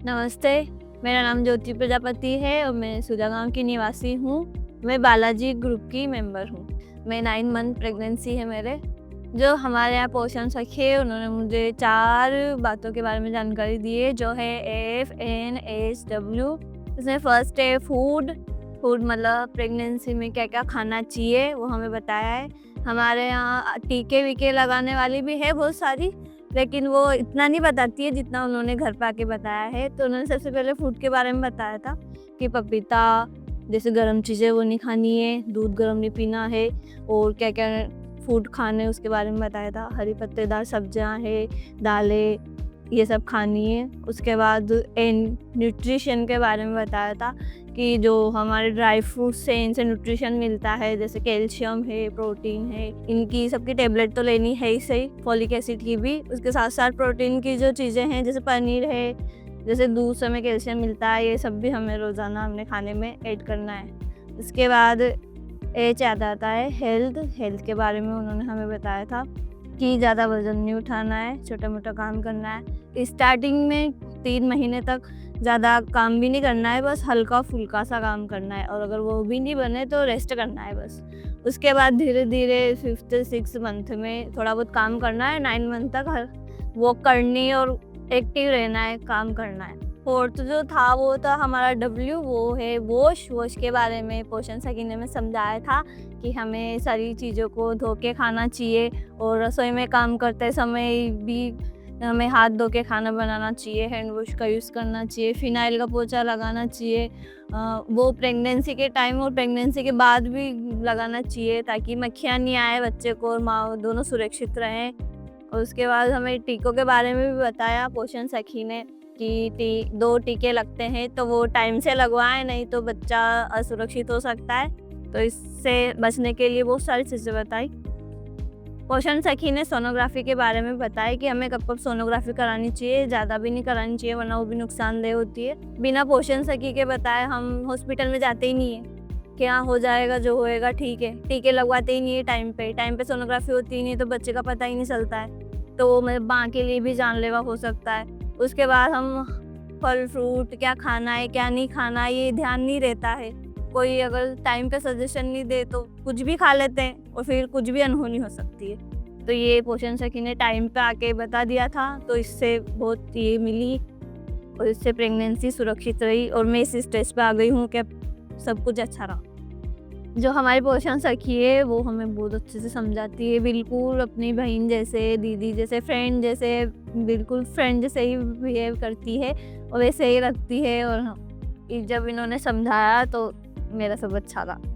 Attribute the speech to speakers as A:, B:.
A: नमस्ते, मेरा नाम ज्योति प्रजापति है और मैं सूजा गाँव की निवासी हूँ। मैं बालाजी ग्रुप की मेंबर हूँ। मैं 9 मंथ प्रेगनेंसी है मेरे। जो हमारे यहाँ पोषण सखी है उन्होंने मुझे 4 बातों के बारे में जानकारी दी है, जो है FNSW। इसमें फर्स्ट है फूड मतलब प्रेगनेंसी में क्या क्या खाना चाहिए वो हमें बताया है। हमारे यहाँ टीके वीके लगाने वाली भी है बहुत सारी, लेकिन वो इतना नहीं बताती है जितना उन्होंने घर पे आके बताया है। तो उन्होंने सबसे पहले फूड के बारे में बताया था कि पपीता जैसे गर्म चीज़ें वो नहीं खानी है, दूध गर्म नहीं पीना है, और क्या क्या फूड खाने उसके बारे में बताया था। हरी पत्तेदार सब्जियां है, दालें, ये सब खानी है। उसके बाद न्यूट्रिशन के बारे में बताया था कि जो हमारे ड्राई फ्रूट्स से इनसे न्यूट्रिशन मिलता है, जैसे कैल्शियम है, प्रोटीन है। इनकी सबकी टेबलेट तो लेनी है ही सही, फॉलिक एसिड की भी। उसके साथ साथ प्रोटीन की जो चीज़ें हैं जैसे पनीर है, जैसे दूध से हमें कैल्शियम मिलता है, ये सब भी हमें रोज़ाना अपने खाने में ऐड करना है। उसके बाद एच आता है हेल्थ के बारे में उन्होंने हमें बताया था कि ज़्यादा वजन नहीं उठाना है, छोटा मोटा काम करना है। स्टार्टिंग में 3 महीने तक ज़्यादा काम भी नहीं करना है, बस हल्का फुल्का सा काम करना है, और अगर वो भी नहीं बने तो रेस्ट करना है बस। उसके बाद धीरे धीरे 5th 6 मंथ में थोड़ा बहुत काम करना है। 9 मंथ तक हर वॉक करनी और एक्टिव रहना है, काम करना है। 4th जो था वो था हमारा W, वो है वॉश के बारे में पोषण सखी ने हमें समझाया था कि हमें सारी चीज़ों को धो के खाना चाहिए, और रसोई में काम करते समय भी हमें हाथ धो के खाना बनाना चाहिए, हैंड वॉश का यूज़ करना चाहिए, फिनाइल का पोछा लगाना चाहिए। वो प्रेगनेंसी के टाइम और प्रेगनेंसी के बाद भी लगाना चाहिए ताकि मक्खियाँ नहीं आए, बच्चे को और माँ दोनों सुरक्षित रहें। और उसके बाद हमें टीकों के बारे में भी बताया पोषण सखी ने कि 2 टीके लगते हैं तो वो टाइम से लगवाएं, नहीं तो बच्चा असुरक्षित हो सकता है। तो इससे बचने के लिए बहुत सारी चीज़ें बताई। पोषण सखी ने सोनोग्राफी के बारे में बताया कि हमें कब कब सोनोग्राफी करानी चाहिए, ज़्यादा भी नहीं करानी चाहिए वरना वो भी नुकसानदेह होती है। बिना पोषण सखी के बताए हम हॉस्पिटल में जाते ही नहीं है, क्या हो जाएगा जो होएगा ठीक है। टीके लगवाते ही नहीं है टाइम पे सोनोग्राफी होती ही नहीं है तो बच्चे का पता ही नहीं चलता है, तो वो मतलब माँ के लिए भी जानलेवा हो सकता है। उसके बाद हम फल फ्रूट क्या खाना है क्या नहीं खाना है ये ध्यान नहीं रहता है। कोई अगर टाइम पे सजेशन नहीं दे तो कुछ भी खा लेते हैं और फिर कुछ भी अनहोनी हो सकती है। तो ये पोषण सखी ने टाइम पे आके बता दिया था, तो इससे बहुत ये मिली और इससे प्रेगनेंसी सुरक्षित रही, और मैं इस स्टेज पे आ गई हूँ कि सब कुछ अच्छा रहा। जो हमारी पोषण सखी है वो हमें बहुत अच्छे से समझाती है, बिल्कुल अपनी बहन जैसे, दीदी जैसे, फ्रेंड जैसे, बिल्कुल फ्रेंड जैसे ही बिहेव करती है और वैसे ही रखती है। और जब इन्होंने समझाया तो मेरा सब अच्छा रहा।